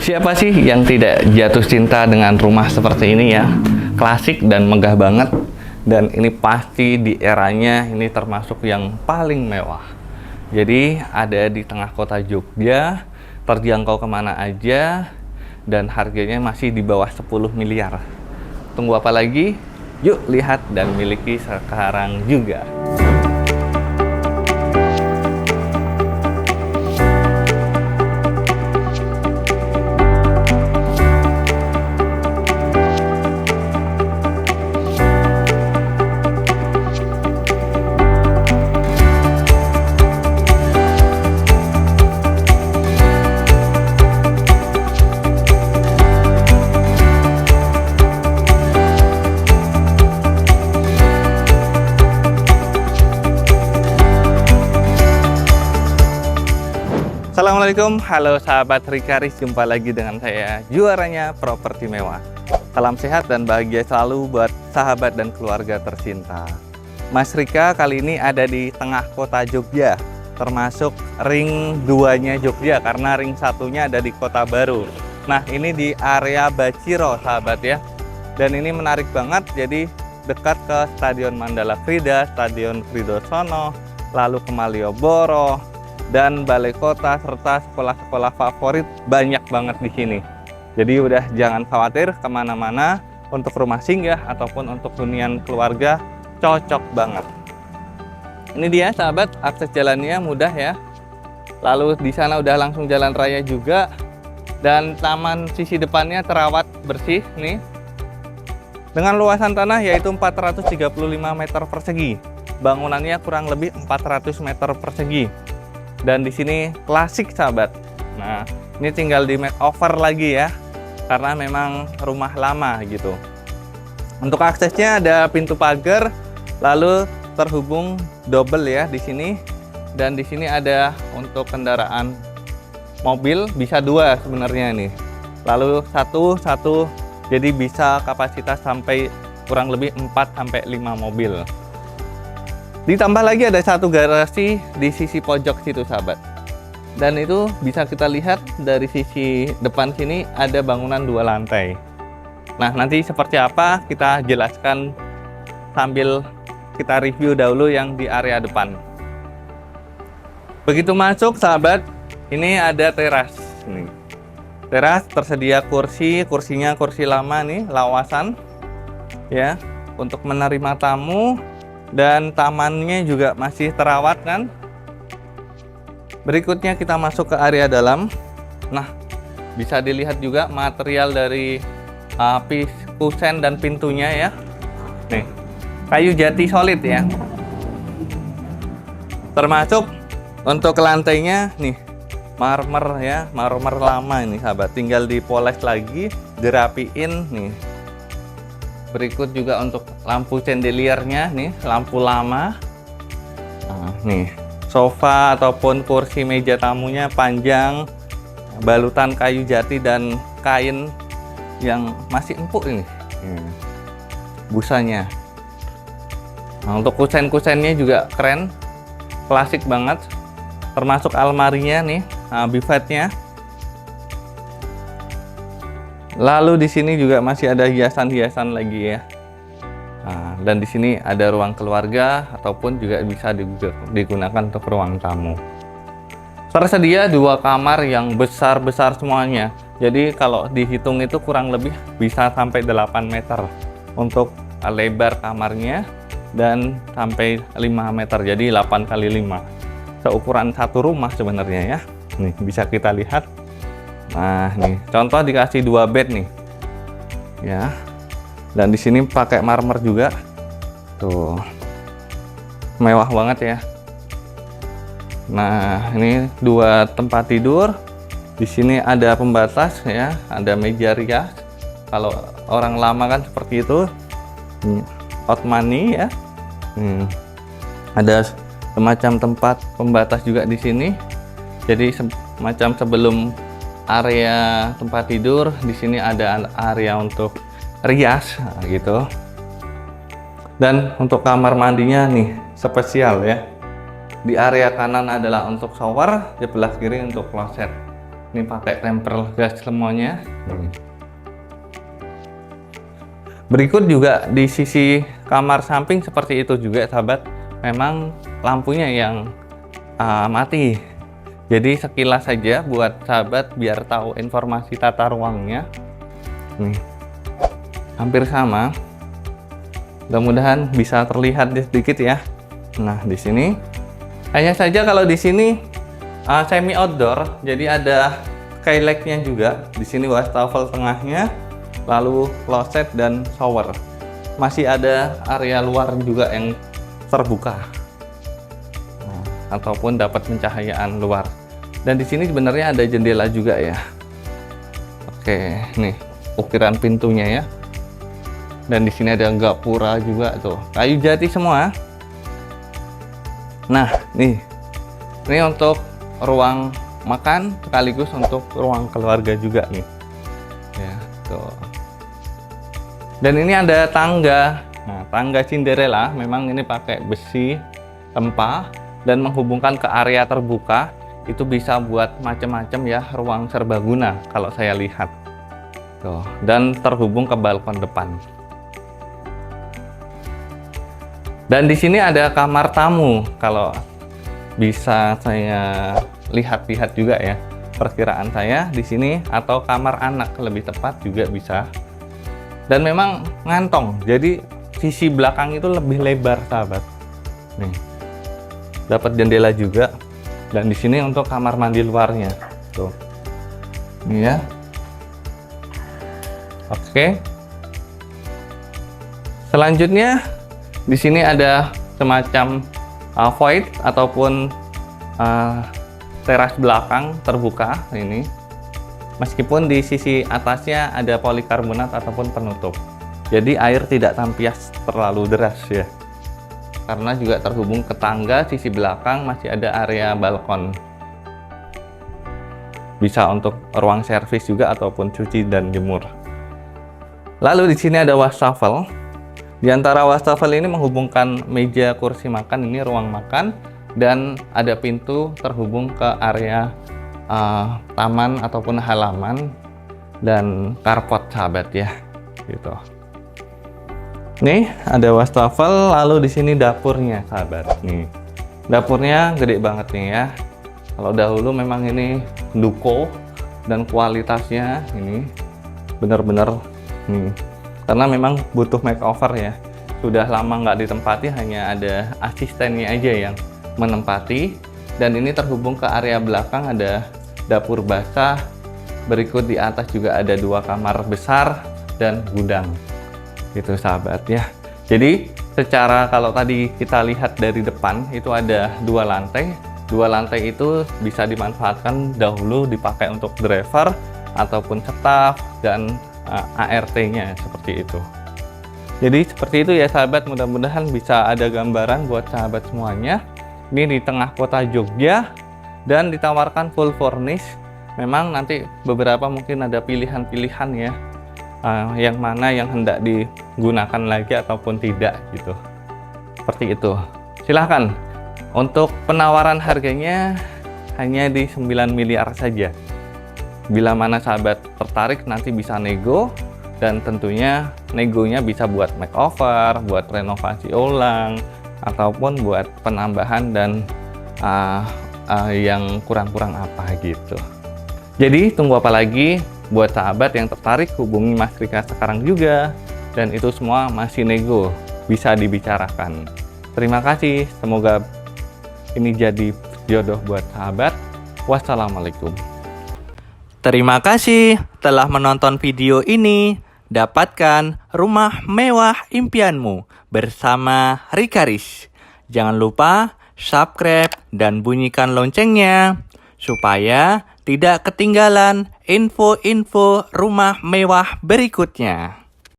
Siapa sih yang tidak jatuh cinta dengan rumah seperti ini ya? Klasik dan megah banget. Dan ini pasti di eranya ini termasuk yang paling mewah. Jadi ada di tengah kota Jogja, terjangkau kemana aja, dan harganya masih di bawah 10 miliar. Tunggu apa lagi? Yuk lihat dan miliki sekarang juga. Assalamualaikum, halo sahabat Rikaris, jumpa lagi dengan saya, juaranya Properti Mewah. Salam sehat dan bahagia selalu buat sahabat dan keluarga tercinta. Mas Rika kali ini ada di tengah kota Jogja, termasuk ring 2-nya Jogja, karena ring 1-nya ada di Kota Baru. Nah, ini di area Baciro, sahabat ya. Dan ini menarik banget, jadi dekat ke Stadion Mandala Krida, Stadion Kridosono, lalu ke Malioboro, dan balai kota serta sekolah-sekolah favorit banyak banget di sini. Jadi udah jangan khawatir kemana-mana, untuk rumah singgah ataupun untuk hunian keluarga cocok banget. Ini dia sahabat, akses jalannya mudah ya. Lalu di sana udah langsung jalan raya juga, dan taman sisi depannya terawat bersih nih. Dengan luasan tanah yaitu 435 meter persegi. Bangunannya kurang lebih 400 meter persegi. Dan di sini klasik sahabat. Nah, ini tinggal di makeover lagi ya, karena memang rumah lama gitu. Untuk aksesnya ada pintu pagar, lalu terhubung double ya di sini. Dan di sini ada untuk kendaraan mobil bisa 2 sebenarnya nih. Lalu satu, jadi bisa kapasitas sampai kurang lebih 4 sampai 5 mobil. Ditambah lagi ada 1 garasi di sisi pojok situ sahabat. Dan itu bisa kita lihat dari sisi depan sini ada bangunan 2 lantai. Nah, nanti seperti apa kita jelaskan sambil kita review dahulu yang di area depan. Begitu masuk sahabat, ini ada teras nih. Teras tersedia kursinya kursi lama nih, lawasan ya, untuk menerima tamu. Dan tamannya juga masih terawat kan. Berikutnya kita masuk ke area dalam. Nah, bisa dilihat juga material dari kusen dan pintunya ya. Nih, kayu jati solid ya. Termasuk untuk lantainya nih, marmer ya, marmer lama ini sahabat. Tinggal dipoles lagi, dirapiin nih. Berikut juga untuk lampu chandeliernya nih, lampu lama. Nah, nih, sofa ataupun kursi meja tamunya panjang, balutan kayu jati dan kain yang masih empuk ini. Busanya. Nah, untuk kusen-kusennya juga keren, klasik banget. Termasuk almarinya nih, buffetnya. Lalu di sini juga masih ada hiasan-hiasan lagi ya. Nah, dan di sini ada ruang keluarga ataupun juga bisa digunakan untuk ruang tamu. Tersedia 2 kamar yang besar-besar semuanya. Jadi kalau dihitung itu kurang lebih bisa sampai 8 meter untuk lebar kamarnya dan sampai 5 meter. Jadi 8 kali 5. Seukuran satu rumah sebenarnya ya. Nih bisa kita lihat. Nah, nih contoh dikasih 2 bed nih. Ya. Dan di sini pakai marmer juga. Tuh. Mewah banget ya. Nah, ini 2 tempat tidur. Di sini ada pembatas ya, ada meja rias. Kalau orang lama kan seperti itu. Ottomani ya. Ada semacam tempat pembatas juga di sini. Jadi semacam sebelum area tempat tidur, di sini ada area untuk rias gitu. Dan untuk kamar mandinya nih spesial ya. Di area kanan adalah untuk shower, di sebelah kiri untuk kloset. Ini pakai tempel gas semuanya. Berikut juga di sisi kamar samping seperti itu juga sahabat. Memang lampunya yang mati. Jadi sekilas saja buat sahabat biar tahu informasi tata ruangnya. Nih, hampir sama. Mudah-mudahan bisa terlihat sedikit ya. Nah, di sini hanya saja kalau di sini semi outdoor, jadi ada skylight-nya juga. Di sini wastafel tengahnya, lalu kloset dan shower. Masih ada area luar juga yang terbuka, ataupun dapat pencahayaan luar. Dan di sini sebenarnya ada jendela juga ya. Oke, nih ukiran pintunya ya. Dan di sini ada gapura juga tuh, kayu jati semua. Nah, ini untuk ruang makan sekaligus untuk ruang keluarga juga nih. Ya, tuh. Dan ini ada tangga. Nah, tangga Cinderella memang ini pakai besi tempah dan menghubungkan ke area terbuka. Itu bisa buat macam-macam ya, ruang serbaguna kalau saya lihat. Tuh, dan terhubung ke balkon depan. Dan di sini ada kamar tamu, kalau bisa saya lihat-lihat juga ya. Perkiraan saya di sini, atau kamar anak lebih tepat juga bisa. Dan memang ngantong, jadi sisi belakang itu lebih lebar sahabat. Nih, dapat jendela juga. Dan di sini untuk kamar mandi luarnya, tuh. Ini ya. Oke. Selanjutnya di sini ada semacam void ataupun teras belakang terbuka ini. Meskipun di sisi atasnya ada polikarbonat ataupun penutup. Jadi air tidak tampias terlalu deras ya. Karena juga terhubung ke tangga, sisi belakang masih ada area balkon. Bisa untuk ruang servis juga ataupun cuci dan jemur. Lalu di sini ada wastafel. Di antara wastafel ini menghubungkan meja kursi makan, ini ruang makan, dan ada pintu terhubung ke area taman ataupun halaman dan carport sahabat ya, gitu. Nih ada wastafel, lalu di sini dapurnya sahabat. Nih dapurnya gede banget nih ya. Kalau dahulu memang ini duko dan kualitasnya ini benar-benar nih. Karena memang butuh makeover ya. Sudah lama nggak ditempati, hanya ada asistennya aja yang menempati. Dan ini terhubung ke area belakang, ada dapur basah. Berikut di atas juga ada 2 kamar besar dan gudang. Gitu sahabat ya. Jadi secara kalau tadi kita lihat dari depan itu ada 2 lantai. 2 lantai itu bisa dimanfaatkan dahulu dipakai untuk driver ataupun staff dan ART-nya seperti itu. Jadi seperti itu ya sahabat, mudah-mudahan bisa ada gambaran buat sahabat semuanya. Ini di tengah kota Jogja dan ditawarkan full furnish. Memang nanti beberapa mungkin ada pilihan-pilihan ya, yang mana yang hendak digunakan lagi ataupun tidak gitu. Seperti itu. Silahkan. Untuk penawaran harganya hanya di 9 miliar saja. Bila mana sahabat tertarik nanti bisa nego, dan tentunya negonya bisa buat makeover, buat renovasi ulang, ataupun buat penambahan dan yang kurang-kurang apa gitu. Jadi tunggu apa lagi? Buat sahabat yang tertarik hubungi Mas Rika sekarang juga, dan itu semua masih nego, bisa dibicarakan. Terima kasih, semoga ini jadi jodoh buat sahabat. Wassalamualaikum. Terima kasih telah menonton video ini. Dapatkan rumah mewah impianmu bersama Rikaris. Jangan lupa subscribe dan bunyikan loncengnya supaya tidak ketinggalan info-info rumah mewah berikutnya.